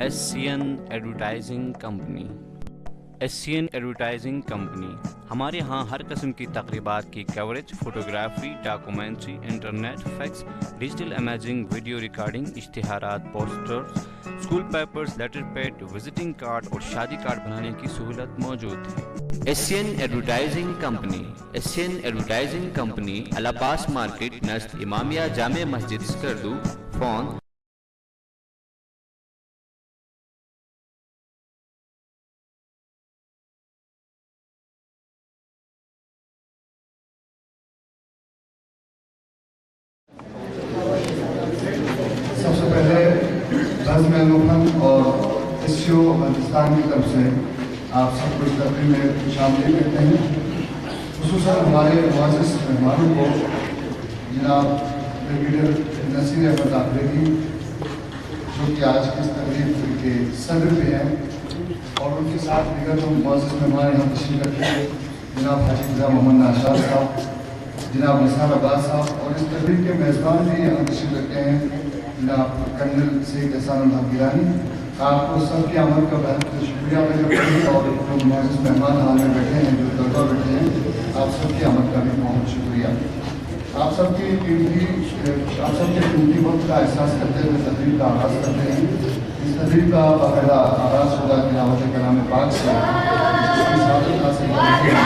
SCN advertising company SCN advertising company ہمارے ہاں ہر قسم کی تقریبات کی coverage, photography, documentary, internet, fax, digital imaging, video recording, اشتہارات، posters, school papers, letter pad, visiting card اور شادی کارڈ بنانے کی سہولت موجود ہے۔ SCN advertising company SCN advertising company Al Abbas market نزد امامیہ جامع مسجد اسکردو۔ فون سب سے پہلے بزم المفہم اور SCO بلوچستان کی طرف سے آپ سب کو اس تقریب میں شامل کرتے ہیں، خصوصاً ہمارے معزز مہمانوں کو جناب بریگیڈیئر نصیر احمد آفریدی جو کہ آج کی اس تقریب کے صدر بھی ہیں، اور ان کے ساتھ دیگر جو معزز مہمان یہاں تشریف رکھتے ہیں جناب حاجی رضا محمد ناشاد صاحب، جناب نثار عباس صاحب، اور اس تقریب کے میزبان بھی یہاں تشریف رکھتے ہیں جناب کرنل سید احسان الحق گیلانی۔ آپ کو سب کی آمد کا بہت شکریہ ادا کرتے ہیں، اور جو معزز مہمان ہال میں بیٹھے ہیں، جو طلبا بیٹھے ہیں، آپ سب کی آمد کا بھی بہت شکریہ۔ آپ سب کے قیمتی وقت کا احساس کرتے ہوئے تقریب کا آغاز کرتے ہیں۔ اس تقریب کا باقاعدہ آغاز ہوگا تلاوت کلام پاک سے، جس کی سعادت حاصل کرتے ہیں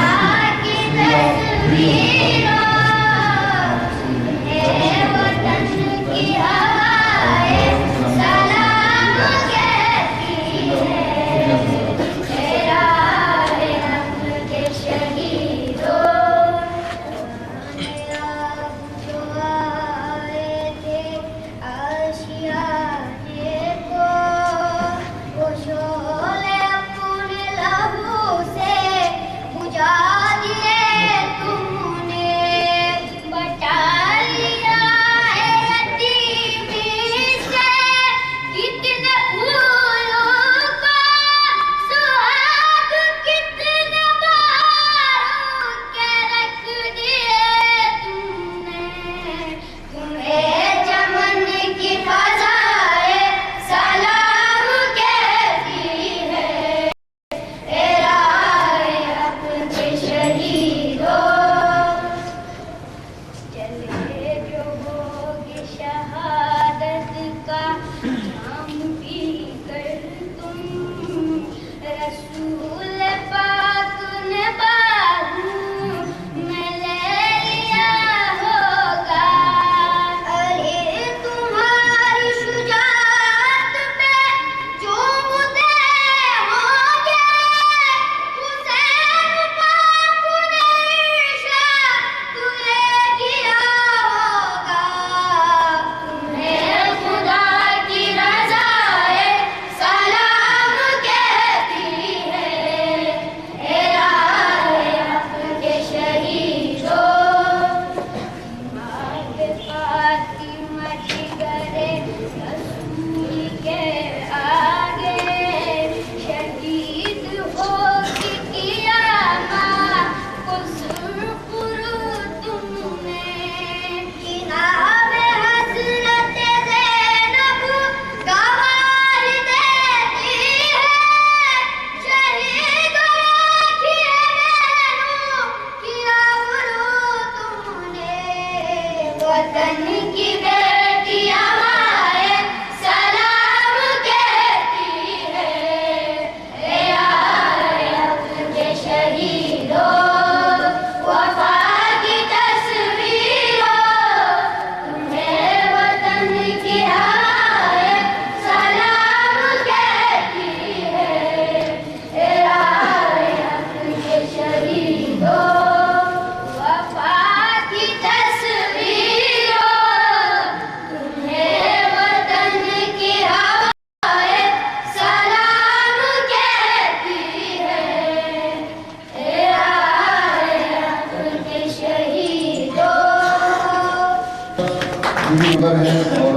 اور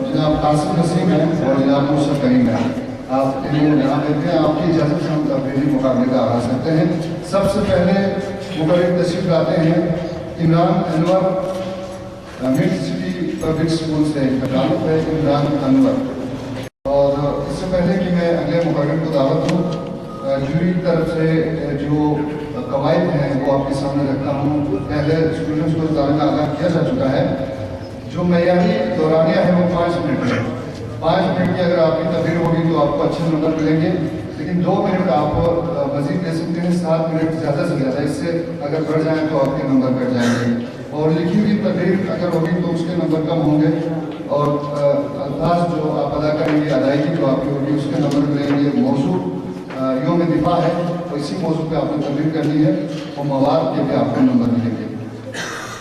جناب قاسم نسیم ہیں اور جناب مرشد کریم ہیں۔ آپ یہاں دیکھتے ہیں، آپ کی اجازت سے ہم تقریری مقابلے کا آغاز کرتے ہیں۔ سب سے پہلے مقرر تشریف لاتے ہیں عمران انور، مڈ سٹی پبلک اسکول سے تعلق ہے عمران انور، اور اس سے سے پہلے کہ میں اگلے مقرر کو دعوت دوں، جوری کی طرف سے جو قواعد ہیں وہ آپ کے سامنے رکھتا ہوں. پہلے اسٹوڈنٹس کو تعلیم آگاہ کیا جا چکا ہے. جو معیاری دورانیہ ہے وہ 5 منٹ ہے. 5 منٹ کی اگر آپ کی تقریر ہوگی تو آپ کو اچھے نمبر ملیں گے، لیکن 2 منٹ آپ مزید دے سکتے ہیں. 7 منٹ زیادہ سے زیادہ، اس سے اگر بڑھ جائیں تو آپ کے نمبر کٹ جائیں گے. اور لکھی ہوئی تقریر اگر ہوگی تو اس کے نمبر کم ہوں گے، اور الفاظ جو آپ ادا کریں گے، ادائیگی جو آپ کی ہوگی اس کے نمبر ملیں گے. موضوع یوم دفاع ہے، تو اسی موضوع پہ آپ نے تقریر کرنی ہے، اور مواد کے بھی آپ کو نمبر ملیں گے.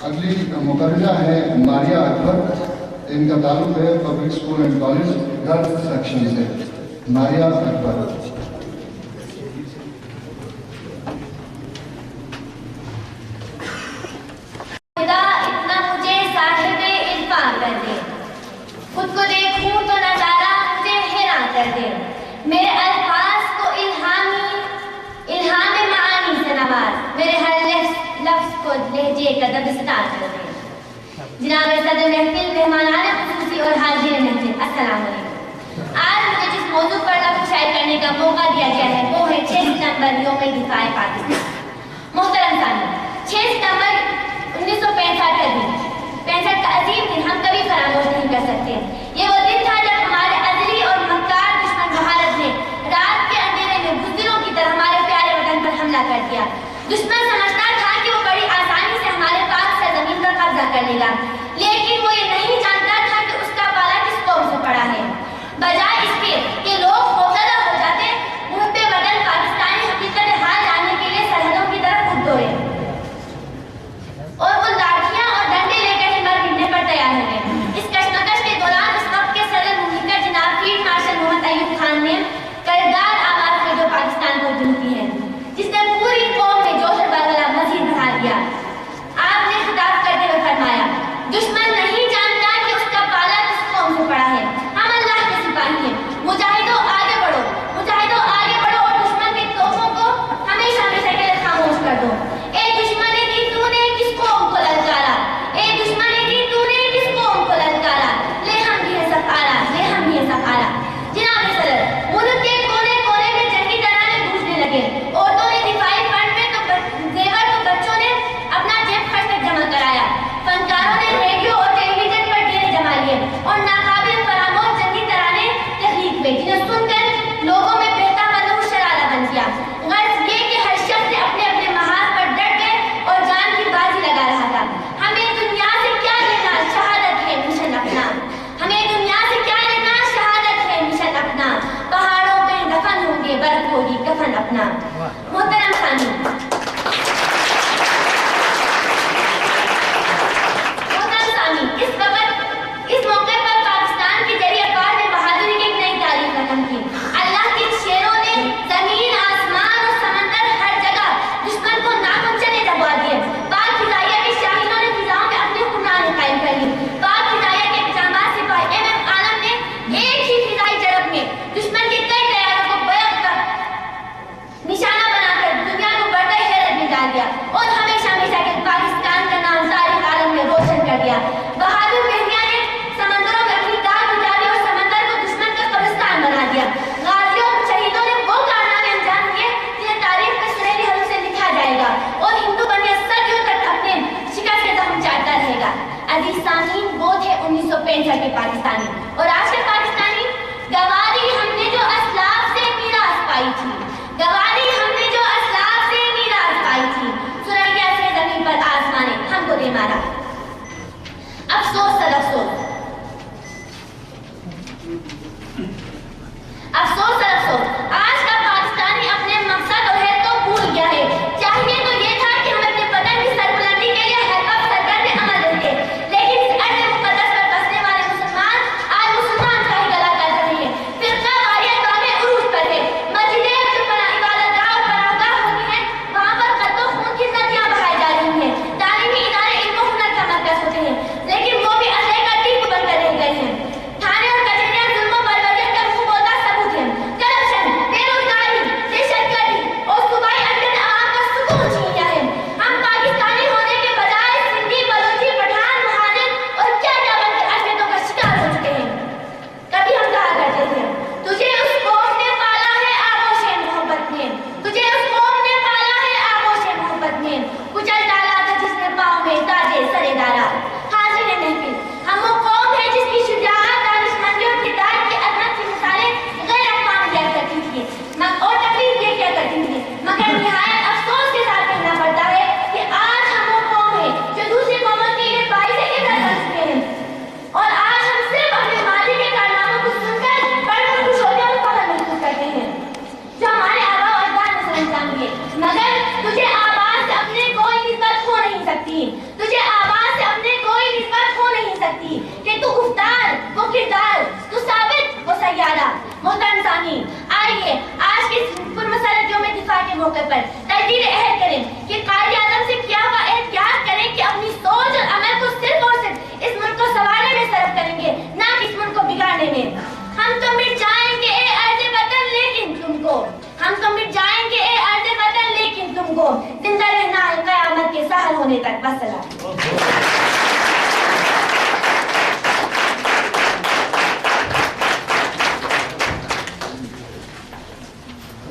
اگلی مقررہ ہے ماریہ اکبر. ان کا تعلق ہے public school and college girls section سے. ماریہ اکبر. اتنا مجھے صاحب عرفان کر دے، خود کو دیکھوں تو نظارہ مجھے حیران کر دے. میرے الفاظ کو الہام معانی سے نواز، میرے ہر لفظ کو لہجے کا دبستان کر دے. جناب صدر محفل، مہمانان خصوصی اور حاضرین محفل، السلام علیکم. آج مجھے جس موضوع پر لفظ شائع کرنے کا موقع دیا گیا ہے وہ ہے 6 ستمبر یوم دفاع پاکستان. محترم سامعین، 6 ستمبر 1965 کا عظیم دن ہم کبھی فراموش نہیں کر سکتے. یہ وہ دن تھا جب ہمارے عدلی اور مکار دشمن بھارت نے رات کے اندھیرے میں بزدلوں کی طرح ہمارے پیارے وطن پر حملہ کر دیا. دشمن سمجھتا تھا کہ وہ بڑی آسانی سے ہمارے پاک سرزمین پر قبضہ کر لے گا، لیکن وہ یہ نہیں جانتا تھا کہ اس کا پالا کس قوم سے پڑا ہے. بجائے اس کے کہ لوگ خوفزدہ ہو جاتے، محب وطن پاکستانی حقیقت حال جاننے کے لیے سرحدوں کی طرف اٹھ دوڑے اور وہ لاٹھیاں اور ڈنڈے لے کر ہی مر مٹنے پر تیار ہو گئے. اس کشمکش کے دوران اس وقت کے صدر مملکت جناب فیلڈ مارشل محمد ایوب خان نے کردار آواز میں جو پاکستان کو دھن کی ہے، جس نے پوری قوم میں جوش اور بلبلہ مزید بڑھا دیا. آپ نے خطاب کرتے ہوئے فرمایا، دشمن نہیں جانتا کہ اس کا پالا کس قوم سے پڑا ہے. ہم اللہ کے سپاہی ہیں. مجاہدوں آگے بڑھو، مجاہدوں آگے بڑھو اور دشمن کے توپوں کو ہمیشہ ہمیشہ کے لیے خاموش کر دو. اے دشمن کی تو نے کس قوم کو للکارا، اے دشمن کی تو نے کس قوم کو للکارا، لے ہم بھی ہے سفارا، لے ہم بھی ہے سفارا. جناب صدر، ملک کے کونے کونے میں جنگی ترانے گونجنے لگے. عورتوں نے دفاعی فنڈ میں تو زیور، تو بچوں نے اپنا جیب خرچ تک جمع کرایا. فنکاروں نے ریڈیو اور ٹیلی ویژن پر ڈیرے جما لیے اور ناقابل فراموش جنگی ترانے تخلیق ہوئے، جنہیں سن کر لوگوں میں بہتا ملوح شرارہ بن گیا. غرض یہ کہ ہر شخص اپنے اپنے محاذ پر ڈٹ گئے اور جان کی بازی لگا رہا تھا. ہمیں دنیا سے کیا لینا، شہادت ہے مشن اپنا. ہمیں دنیا سے کیا لینا، شہادت ہے مشن اپنا. پہاڑوں پہ دفن ہوں گے، برف ہوگی کفن اپنا. محترم سامعین، اس وقت اس موقع پر پاکستان کے ذریعے افواج نے بہادری کی ایک نئی تاریخ رقم کی. اللہ کے شیروں نے زمین، آسمان اور سمندر ہر جگہ دشمن کو ناخن چنے دبا دیے. پاک فضائیہ کے شاہینوں نے فضاؤں میں اپنی حکمرانی قائم کر لی. پاک فضائیہ کے جانباز سپاہی MM عالم نے ایک ہی فضائی جڑپ میں دشمن کے کئی طیاروں کو بیک کر نشانہ بنا کر دنیا کو موقع پر تجدید عہد کریں کہ قائد اعظم سے کیا ہوا عہد یاد کریں کہ اپنی سوچ اور عمل کو صرف اور صرف اس ملک کو سنوارنے میں صرف کریں گے، نہ کہ اس ملک کو بگاڑنے میں۔ ہم تو مٹ جائیں گے اے ارض وطن لیکن تم کو، ہم تو مٹ جائیں گے اے ارض وطن لیکن تم کو زندہ رہنا ہے قیامت کے سحر ہونے تک۔ والسلام۔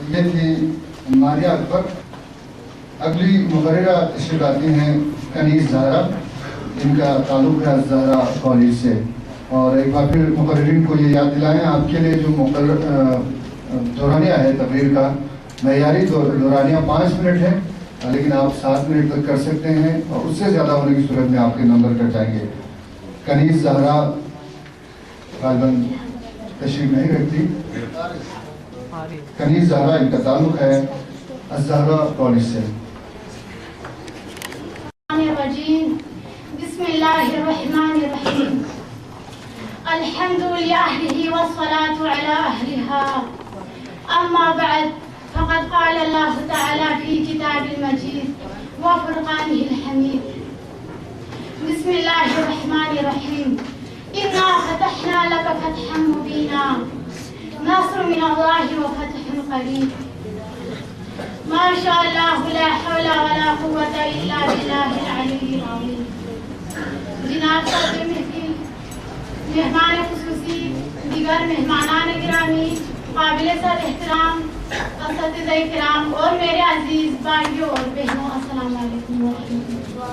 یہ تھی ماریہ اکبر۔ اگلی مقررہ تشریف لاتی ہیں کنیز زہرا، ان کا تعلق ہے زہرا کالج سے، اور ایک بار پھر مقررین کو یہ یاد دلائیں آپ کے لیے جو دورانیہ ہے تقریر کا معیاری دورانیہ 5 منٹ ہے، لیکن آپ 7 منٹ تک کر سکتے ہیں، اور اس سے زیادہ ہونے کی صورت میں آپ کے نمبر کٹ جائیں گے۔ کنیز زہرا غالباً تشریف نہیں رکھتی۔ کنیز زہرا ان کا تعلق ہے الزہرا کالج سے۔ بسم اللہ الرحمن الرحیم۔ الحمد للہ والصلاة علی اہلها، اما بعد فقد قال اللہ تعالی فی کتاب المجید وفرقانہ الحمید۔ بسم اللہ الرحمن الرحیم۔ انا فتحنا لک فتحا مبینا، نصر من اللہ وفتح قریب۔ ما شاء اللہ لا حول ولا قوة الا باللہ العلی العظیم۔ جناب صدر محفل، مہمان خصوصی، دیگر مہمانان گرامی، قابل سر احترام اساتذہ کرام اور میرے عزیز بھائیوں اور بہنوں، السلام علیکم ورحمۃ اللہ۔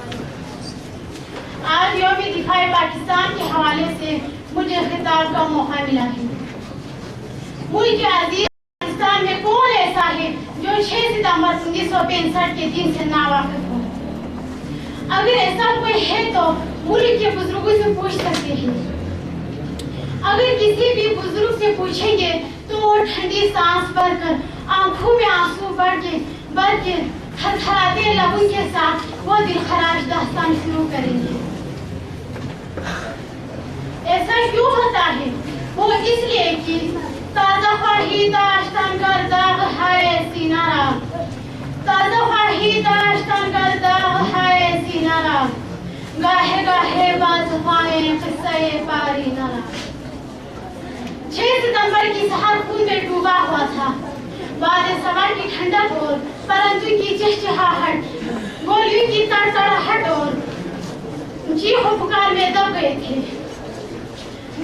آج یوم دفاع پاکستان کے حوالے سے مجھے خطاب کا موقع ملا ہے۔ ملک عزیز پاکستان میں کون ایسا ہے جو 6 ستمبر 1965 کے دن سے ناواقف ہو؟ اگر ایسا کوئی ہے تو ملک کے بزرگوں سے پوچھ سکتے ہیں۔ اگر کسی بھی بزرگ سے پوچھیں گے تو وہ ٹھنڈی سانس بھر کر، آنکھوں میں آنسو بھر کے تھرتھراتے لبوں کے ساتھ وہ دلخراش داستان شروع کریں گے۔ ایسا کیوں ہوتا ہے؟ وہ اس لیے کہ تازہ خواہی داشتن کر داغ ہے سینہ را، تازہ خواہی داشتن کر داغ ہے سینہ را، گاہے گاہے بازخواہیں قصہ پاری نہ را۔ 6 ستمبر کی سحر خون میں ڈوبا ہوا تھا۔ باد صبا کی ٹھنڈک اور پرندوں کی چہچہاہٹ، گولیوں کی تڑتڑاہٹ اور چیخو پکار میں دب گئے تھے۔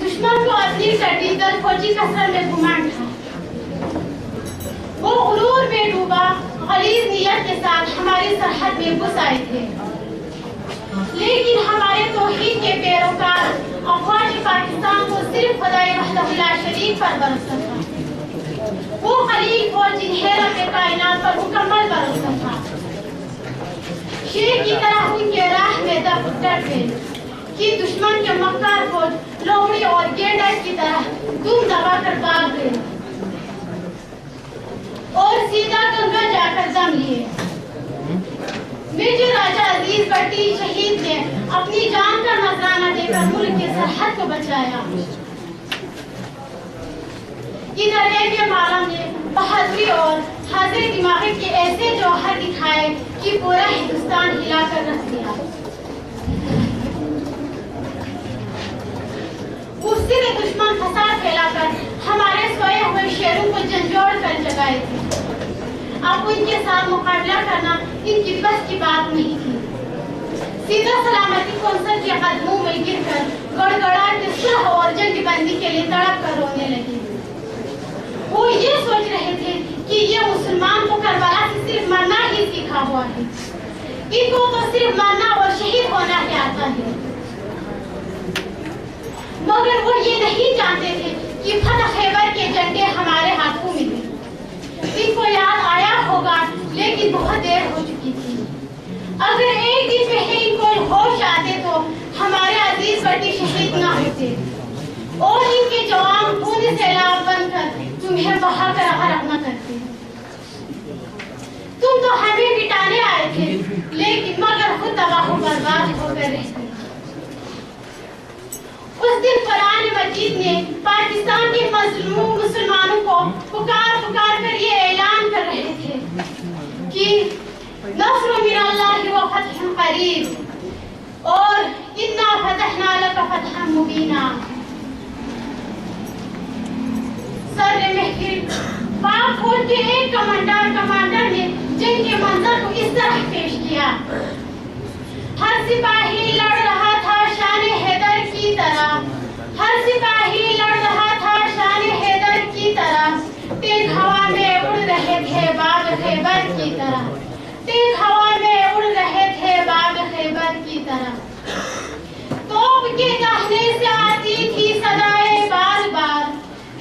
دشمن کو اپنی ٹڈی دل فوجی کثرت میں گمان تھا۔ وہ غرور میں ڈوبا غلیظ نیت کے ساتھ ہماری سرحد میں گھس آئے تھے، لیکن ہمارے توحید کے پیروکار افواج پاکستان کو صرف خدائے وحدہ لا شریک پر بھروسہ تھا۔ وہ خلیق فوج جنہیں رب کائنات پر مکمل بھروسہ تھا۔ شیر کی طرح ان کے راہ میں ڈٹ گئے کہ دشمن کے مکار فوج لومڑی اور گینڈا کی طرح دم دبا کر بھاگ گئے اور سیدھا گنگا جا کر دم لیے۔ میجر راجہ عزیز بٹی شہید نے اپنی جان کا نذرانہ دے کر ملک کی سرحد کو بچایا۔ ادھر اے عالم نے بہادری اور حاضر دماغی کے ایسے جوہر دکھائے کہ پورا ہندوستان ہلا کر رکھ دیا۔ مفسد دشمن فساد پھیلا کر ہمارے سوئے ہوئے شیروں کو جھنجھوڑ کر جگائے تھے۔ اب ان کے ساتھ مقابلہ کرنا ان کی بس کی بات نہیں تھی۔ سیدھا سلامتی کونسل کے قدموں میں گر کر گڑگڑا کے صلح اور جنگ بندی کے لیے تڑپ کر رونے لگے۔ وہ یہ سوچ رہے تھے کہ یہ مسلمان کو کربلا سے صرف مرنا ہی سیکھا ہوا ہے، ان کو تو صرف مرنا اور شہید ہونا ہی آتا ہے۔ مگر وہ یہ نہیں جانتے تھے کہ فتح خیبر کے جھنڈے ہمارے ہاتھوں میں تھے۔ ان کو یاد آیا ہوگا لیکن بہت دیر ہو چکی تھی۔ اگر ایک دن پہلے ان کو ہوش آتے تو ہمارے عزیز بٹی شہید نہ ہوتے اور ان کے جوان خون سیلاب بن کر تمہیں بہا کر غرق نہ کرتے۔ تم تو ہمیں مٹانے آئے تھے لیکن مگر خود تباہ و برباد ہو کر رہتے۔ اس دن قرآن مجید نے پاکستان کے مظلوم مسلمانوں کو پکار پکار کر یہ اعلان کر رہے تھے نصر من اللہ و فتح قریب اور انا فتحنا لک فتحا مبینا. سر محفل بات کھول کے ایک کمانڈر نے جنگ کے منظر کو اس طرح پیش کیا. ہر سپاہی لڑ رہا تھا شان حیدر کی طرح، ہر سپاہی لڑ رہا تھا شان حیدر کی طرح. تیز ہوا میں اڑ رہے تھے باغ خیبر کی طرح، تیز ہوا میں اڑ رہے تھے باغ خیبر کی طرح. توپ کے دہنے سے آتی تھی صدائے بار بار،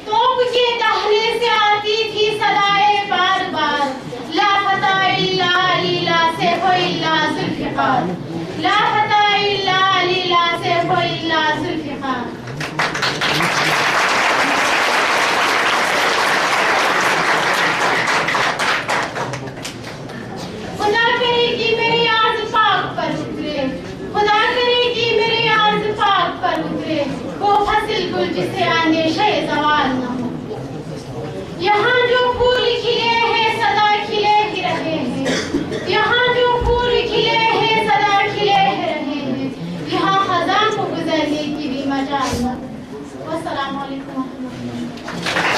توپ کے دہنے سے آتی تھی صدائے بار بار. لا فتح الا علی لا سیف الا ذوالفقار، لا فتح الا علی لا سیف الا ذوالفقار. خدا کرے کہ میری آرز پاک پر اترے، خدا کرے کہ میری آرز پاک پر اترے وہ فصل گل جسے اندیشہ زوال نہ ہو. یہاں جو پھول کھلے ہیں صدا کھلے ہی رہے ہیں، یہاں جو پھول کھلے ہیں صدا کھلے ہی رہے ہیں. یہاں خزاں کو گزرنے کی بھی مجال نہ. والسلام علیکم ورحمۃ اللہ.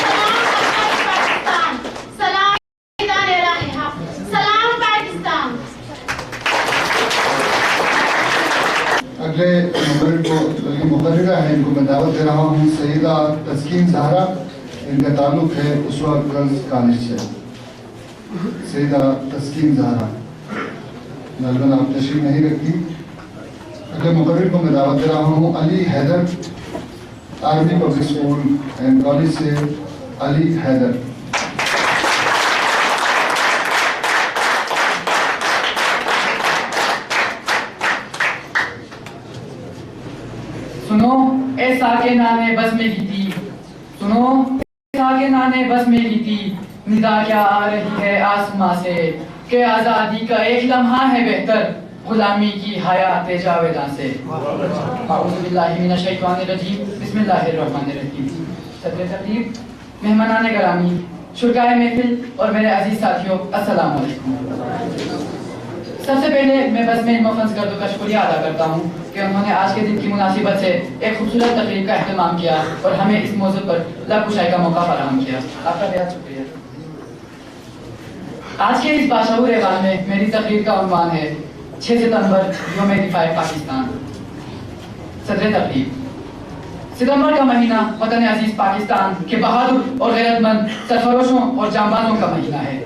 سلام پاکستان، سلام میدان راہ حق، سلام پاکستان. اگلے مقررہ ہیں، ان کو میں دعوت دے رہا ہوں. سیدہ تسکین زہرا، ان کا تعلق ہے اسوا گرلز کالج سے. سیدہ تسکین زہرا غالباً آپ تشریف نہیں رکھتی. اگلے مقرر کو میں دعوت دے رہا ہوں Ali Haider, army public school and college سے علی حیدر. سنو اے ساکنان بس میں کی تھی، سنو ساکنان بس میں کی تھی. ندا کیا آ رہی ہے آسماں سے کہ آزادی کا ایک لمحہ ہے بہتر غلامی کی حیات جاویداں سے. اعوذ باللہ من الشیطان الرجیم، بسم اللہ الرحمن الرحیم. صدر تقریب، مہمانان گرامی، شرکائے محفل اور میرے عزیز ساتھیوں، السلام علیکم. سب سے پہلے میں بس میں مفنس گردوں کا شکریہ ادا کرتا ہوں کہ انہوں نے آج کے دن کی مناسبت سے ایک خوبصورت تقریب کا اہتمام کیا اور ہمیں اس موضوع پر لب کشائی کا موقع فراہم کیا. آپ کا بہت شکریہ. آج کے اس باشعور ایوان میں میری تقریر کا عنوان ہے 6 ستمبر یوم دفاع پاکستان. صدر تقریب، ستمبر کا مہینہ وطن عزیز پاکستان کے بہادر اور غیرت مند سرفروشوں اور جانبازوں کا مہینہ ہے.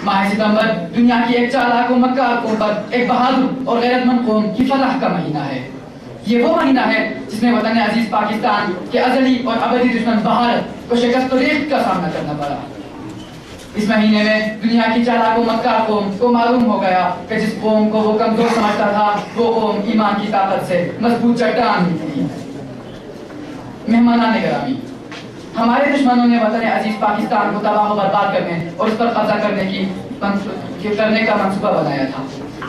ماہ ستمبر دنیا کی ایک چالاک و مکار قوم پر ایک بہادر اور غیرت مند قوم کی فتح کا مہینہ ہے. یہ وہ مہینہ ہے جس میں وطن عزیز پاکستان کے ازلی اور ابدی دشمن بھارت کو شکست و ریخت کا سامنا کرنا پڑا. اس مہینے میں دنیا کی چالاک و مکار قوم کو معلوم ہو گیا کہ جس قوم کو وہ کمزور سمجھتا تھا وہ قوم ایمان کی طاقت سے مضبوط چٹان نکلی. مہمانان گرامی، ہمارے دشمنوں نے وطن عزیز پاکستان کو تباہ و برباد کرنے اور اس پر قبضہ کرنے کا منصوبہ بنایا تھا.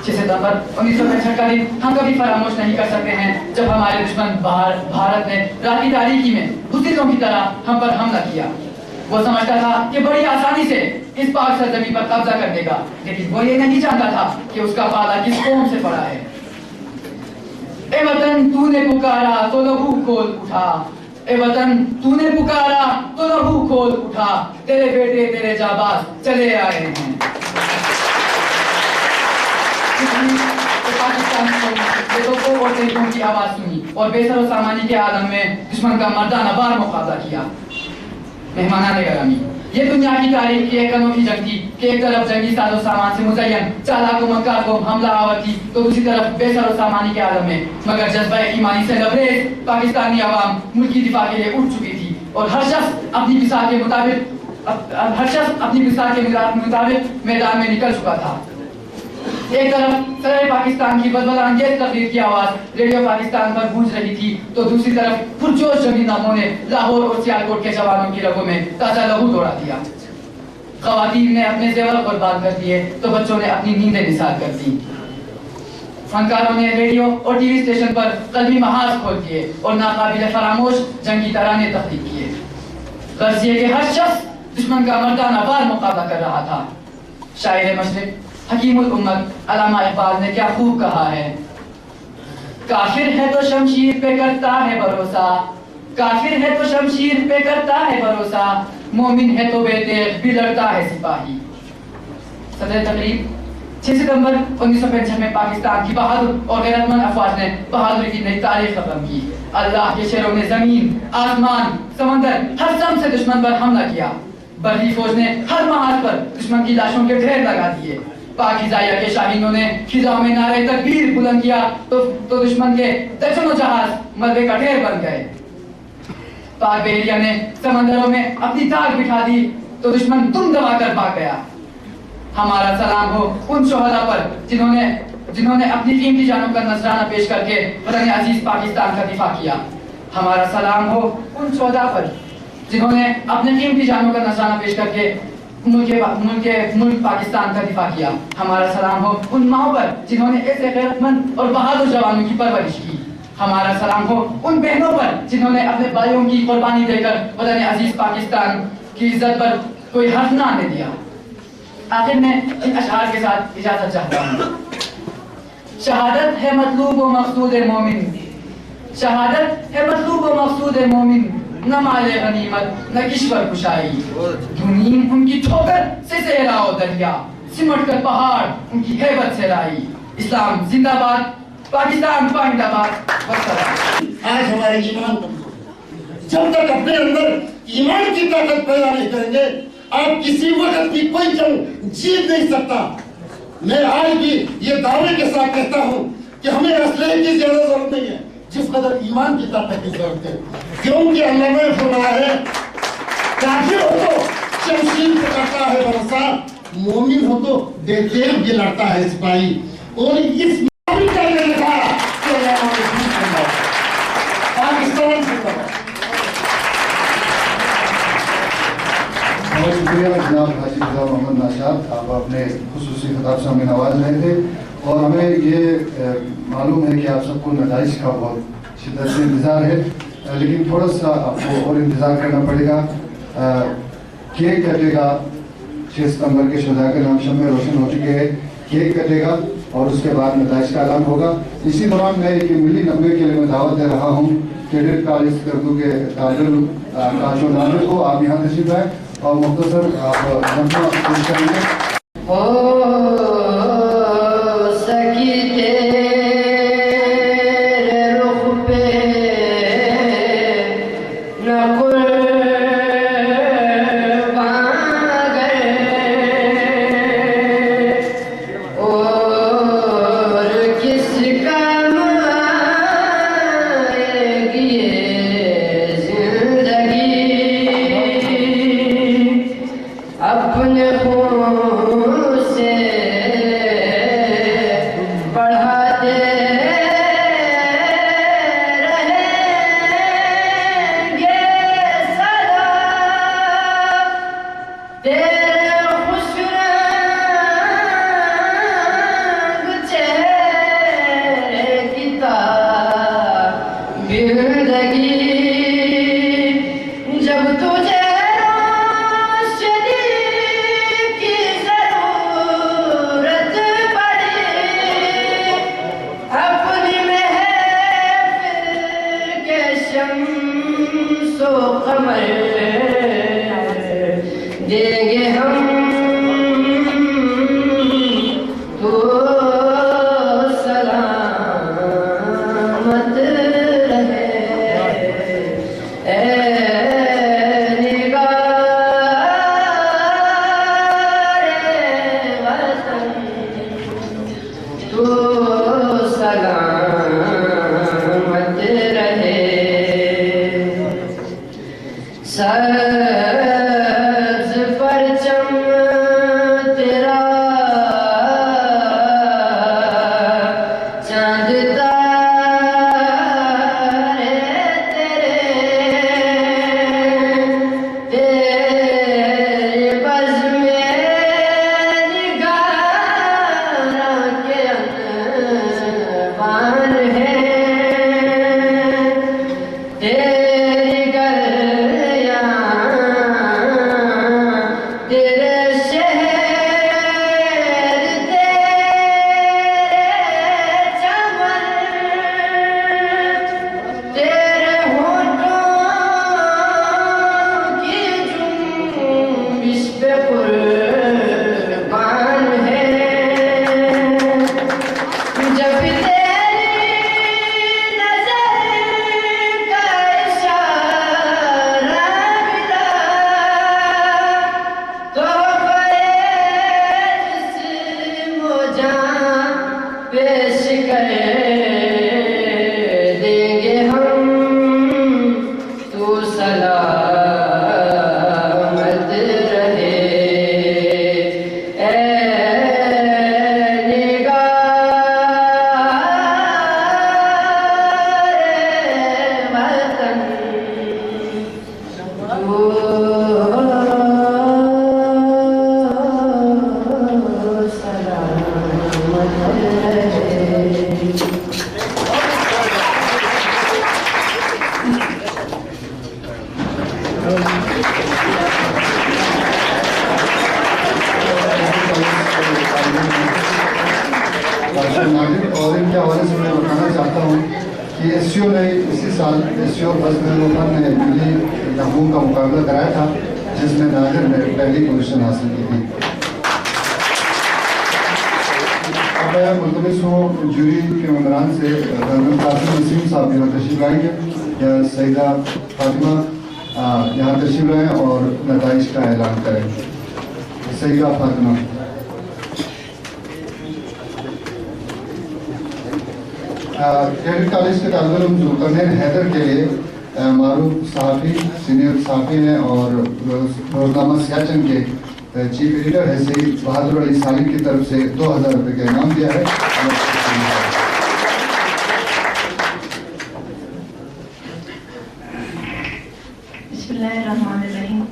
6 ستمبر 1965 کا دن ہم کبھی فراموش نہیں کر سکتے ہیں جب ہمارے دشمن بھارت نے رات کی تاریکی میں بزدلوں کی طرح ہم پر حملہ کیا. وہ سمجھتا تھا کہ بڑی آسانی سے اس پاک سرزمین پر قبضہ کر دے گا، لیکن وہ یہ نہیں جانتا تھا کہ اس کا پالا کس قوم سے پڑا ہے. اے وطن تو نے پکارا تو لہو کھول اٹھا، اے وطن تو نے پکارا تو لہو کھول اٹھا، تیرے بیٹے تیرے جانباز چلے آئے ہیں. پاکستان کو اور تیزوں کی آواز سنی اور بے سر و سامانی کے عالم میں دشمن کا مردانہ وار مقابلہ کیا. مہمانان گرامی، یہ دنیا کی تاریخ کی ایک انوکھی جنگ تھی کہ ایک طرف جنگی ساز و سامان سے مزین چالاک و مکار قوم حملہ آور تھی تو دوسری طرف بے سر و سامانی کے عالم میں مگر جذبہ ایمانی سے لبریز پاکستانی عوام ملک کی دفاع کے لیے اٹھ چکی تھی اور ہر شخص اپنی مثال کے مطابق میدان میں نکل چکا تھا. ایک طرف سرحد پاکستان کی بلبلہ انگیز تقریر کی آواز ریڈیو پاکستان پر گونج رہی تھی تو دوسری طرف پرجوش جنگی ناموں نے لاہور اور سیالکوٹ کے جوانوں کی رگوں میں تازہ لہو دوڑا دیا. خواتین نے اپنے زیور قربان کر دیے تو بچوں نے اپنی نیندیں نثار کر دی. فنکاروں نے ریڈیو اور ٹی وی اسٹیشن پر قلبی محاذ کھول دیے اور ناقابل فراموش جنگی ترانے تخلیق کیے. غرض یہ کہ ہر شخص دشمن کا مردانہ وار مقابلہ کر رہا تھا. شاعر مشرق حکیم الامت علامہ اقبال نے کیا خوب کہا ہے، کافر ہے تو شمشیر پہ کرتا ہے بھروسہ، کافر ہے تو شمشیر پہ کرتا ہے بھروسہ، مومن ہے تو بے تیغ بھی لڑتا ہے سپاہی۔ صدر تقریب 6 ستمبر 1965 میں پاکستان کی بہادر اور غیرت مند افواج نے بہادری کی نئی تاریخ رقم کی۔ اللہ کے شیروں نے زمین، آسمان، سمندر ہر سم سے دشمن پر حملہ کیا۔ بحری فوج نے ہر محاذ پر دشمن کی لاشوں کے ڈھیر لگا دیے۔ پاکیزایا کے شاہینوں نے فضا میں نعرے تکبیر بلند کیا تو دشمن کے درجنوں جہاز ملبے کا ڈھیر بن گئے۔ پاک بحریہ نے سمندروں میں اپنی تاک بٹھا دی تو دشمن دم دبا کر بھاگ گیا۔ ہمارا سلام ہو ان شہداء پر جنہوں نے اپنی قیمتی جانوں کا نذرانہ پیش کر کے وطن عزیز پاکستان کا دفاع کیا۔ ہمارا سلام ہو ان شہداء پر جنہوں نے اپنی قیمتی جانوں کا نذرانہ پیش کر کے ملک پاکستان کا دفاع کیا۔ ہمارا سلام ہو ان ماؤں پر جنہوں نے ایسے غیرت مند اور بہادر جوانوں کی پرورش کی۔ ہمارا سلام ہو ان بہنوں پر جنہوں نے اپنے بھائیوں کی قربانی دے کر وطن عزیز پاکستان کی عزت پر کوئی حرف نہ آنے دیا۔ آخر میں ان اشعار کے ساتھ اجازت چاہتا ہوں۔ شہادت ہے مطلوب و مقصود مومن، شہادت ہے مطلوب و مقصود مومن، نہ مال غنیمت نہ کشور کشائی، دھنین ان کی ٹھوکر سے صحرا و دریا، سمٹ کر پہاڑ ان کی ہیبت سے رائی۔ اسلام زندہ باد، پاکستان پائندہ باد، والسلام۔ آج ہمارے ایمان جب تک اپنے اندر ایمان کی طاقت پیدا نہیں کریں گے، آپ کسی وقت کی کوئی جنگ جیت نہیں سکتا۔ میں آج بھی یہ دعوے کے ساتھ کہتا ہوں کہ ہمیں اسلحے کی زیادہ ضرورت نہیں ہے، جس قدر ایمان کی طاقت کی ضرورت ہے، کیونکہ اللہ نے فرمایا ہے کافر ہو تو شمشیر پہ کرتا ہے بھروسہ، مومن ہو تو بے تیغ بھی لڑتا ہے سپاہی۔ اور اس معاملے کا یہ لکھا کہ پاکستان سے بہت شکریہ جناب حاجی فضا محمد ناشاد، آپ اپنے خصوصی خطاب سے ہمیں نواز رہے تھے، اور ہمیں یہ معلوم ہے کہ آپ سب کو نتائج کا بہت شدت سے انتظار ہے، لیکن تھوڑا سا آپ کو اور انتظار کرنا پڑے گا۔ کیک کٹے گا، 6 ستمبر کے شہداء کے نام شمع روشن ہو چکے ہیں، کیک کٹے گا اور اس کے بعد نتائج کا اعلان ہوگا۔ اسی دوران میں ایک ملی نغمے کے لیے میں دعوت دے رہا ہوں کیڈٹ کالج اردو کے طالب علم کاش و ناظر کو، آپ یہاں تشریف لائیں اور مختصر آپ نغمہ پیش کریں گے۔ سبز پرچم حوالے سے میں بتانا چاہتا ہوں کہ ایس سی او نے اسی سال ایس سی او بزم نے دلی محبوب کا مقابلہ کرایا تھا جس میں ناظر نے پہلی پوزیشن حاصل کی تھی. اب میں ملتمس ہوں جوری کے ممبران سے جنرل قاسم نسیم صاحب یہاں تشریف لائیں گے یا سیدہ فاطمہ یہاں تشریف لائیں اور نتائج کا اعلان کریں. سیدہ فاطمہ. کیڈٹ کالج کے طالب علم ذوالقرنین حیدر کے لیے معروف صحافی سینئر صحافی ہیں اور روزنامہ سیاچن کے چیف ایڈیٹر ہے سید بہادر علی سالم کی طرف سے 2000 روپے کا انعام دیا ہے. بسم اللہ الرحمن الرحیم.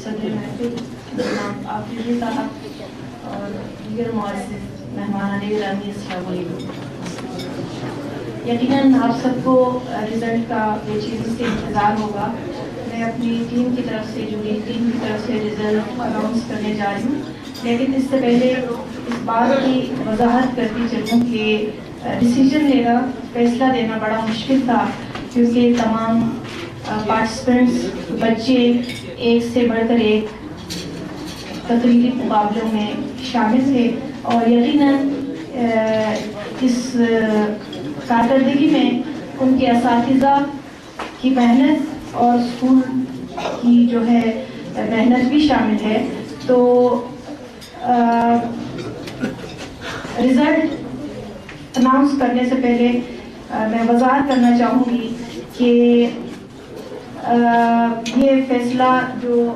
صدر محفل جناب آفریدی صاحب اور دیگر معزز مہمان گرامی السلام علیکم. یقیناً آپ سب کو رزلٹ کا بے چیزی سے انتظار ہوگا. میں اپنی ٹیم کی طرف سے جوری ٹیم کی طرف سے رزلٹ اناؤنس کرنے جا رہی ہوں، لیکن اس سے پہلے اس بات کی وضاحت کرتی چلوں کہ ڈیسیجن لینا فیصلہ دینا بڑا مشکل تھا، کیونکہ تمام پارٹیسپینٹس بچے ایک سے بڑھ کر ایک تقریری مقابلوں میں شامل تھے اور یقیناً اس کارکردگی میں ان کے اساتذہ کی محنت اور اسکول کی جو ہے محنت بھی شامل ہے. تو رزلٹ اناؤنس کرنے سے پہلے میں وضاحت کرنا چاہوں گی کہ یہ فیصلہ جو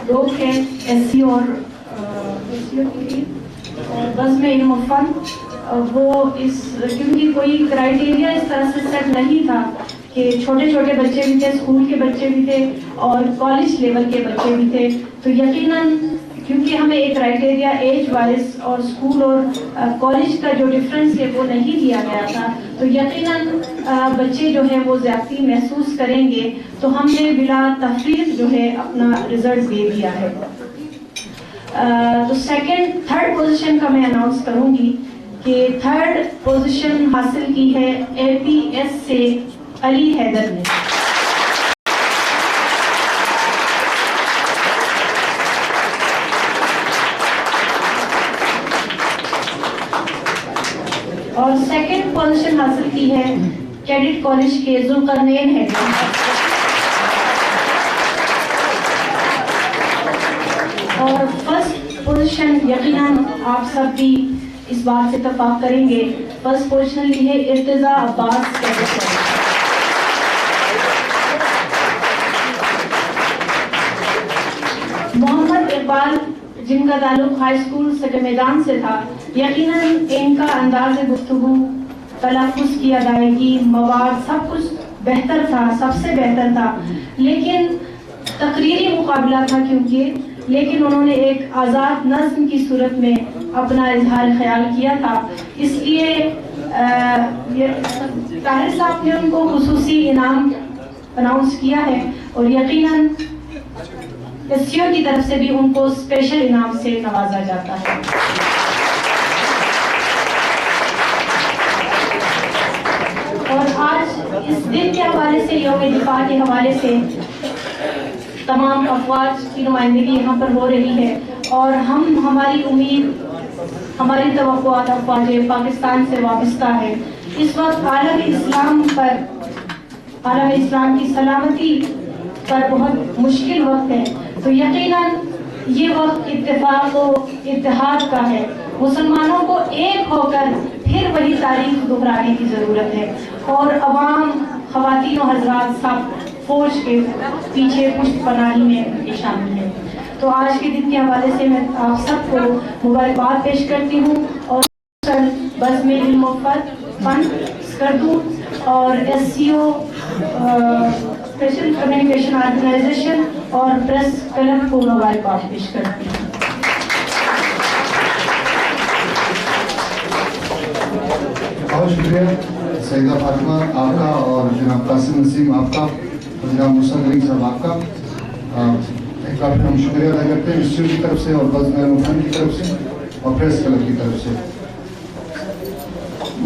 لوگ ہیں ایس سی اور بزم علم و فن وہ اس کیونکہ کوئی کرائٹیریا اس طرح سے سیٹ نہیں تھا کہ چھوٹے چھوٹے بچے بھی تھے، اسکول کے بچے بھی تھے اور کالج لیول کے بچے بھی تھے. تو یقیناً کیونکہ ہمیں ایک کرائٹیریا ایج وائز اور اسکول اور کالج کا جو ڈفرینس ہے وہ نہیں دیا گیا تھا، تو یقیناً بچے جو ہے وہ زیادتی محسوس کریں گے. تو ہم نے بلا تفریق جو ہے اپنا رزلٹ دے دیا ہے. تو تھرڈ پوزیشن کا میں اناؤنس کروں گی کہ تھرڈ پوزیشن حاصل کی ہے اے پی ایس سے علی حیدر نے. اور سیکنڈ پوزیشن حاصل کی ہے کیڈٹ کالج کے ذوالقرنین حیدر. اور فرسٹ پوزیشن یقیناً آپ سب بھی اس بات سے اتفاق کریں گے، فرسٹ پوزیشن لی ہے ارتضا عباس کیڈٹ کالج. محمد اقبال جن کا تعلق ہائی اسکول سکر میدان سے تھا، یقیناً ان کا انداز گفتگو، تلفظ کی ادائیگی، مواد سب کچھ بہتر تھا، سب سے بہتر تھا، لیکن تقریری مقابلہ تھا لیکن انہوں نے ایک آزاد نظم کی صورت میں اپنا اظہار خیال کیا تھا. اس لیے طاہر صاحب نے ان کو خصوصی انعام اناؤنس کیا ہے اور یقیناً ایس سی او کی طرف سے بھی ان کو اسپیشل انعام سے نوازا جاتا ہے. اور آج اس دن کے حوالے سے، یوم دفاع کے حوالے سے تمام افواج کی نمائندگی یہاں پر ہو رہی ہے اور ہماری امید، ہماری توقعات افواج پاکستان سے وابستہ ہے. اس وقت عالم اسلام کی سلامتی پر بہت مشکل وقت ہے، تو یقیناً یہ وقت اتفاق و اتحاد کا ہے. مسلمانوں کو ایک ہو کر پھر وہی تاریخ دہرانے کی ضرورت ہے اور عوام، خواتین و حضرات سب فوج کے پیچھے پشت پناہی میں شامل ہیں. تو آج کے دن کے حوالے سے میں آپ سب کو مبارکباد پیش کرتی ہوں اور بزم علم و فن اسکردو اور ایس سی او اسپیشل کمیونیکیشن آرگنائزیشن اور پریس کلب کو مبارکباد پیش کرتی ہوں. بہت شکریہ سیدہ فاطمہ آپ کا اور جناب قاسم نسیم آپ کا اور جناب مصطفیٰ علی صاحب آپ کا. ایک بار پھر ہم شکریہ ادا کرتے ہیں انسٹیٹیوٹ کی طرف سے اور بزم علم و فن کی طرف سے اور پریس کلب کی طرف سے.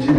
GB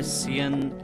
SCN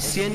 SCN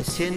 SCN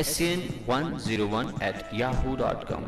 SCN101@yahoo.com।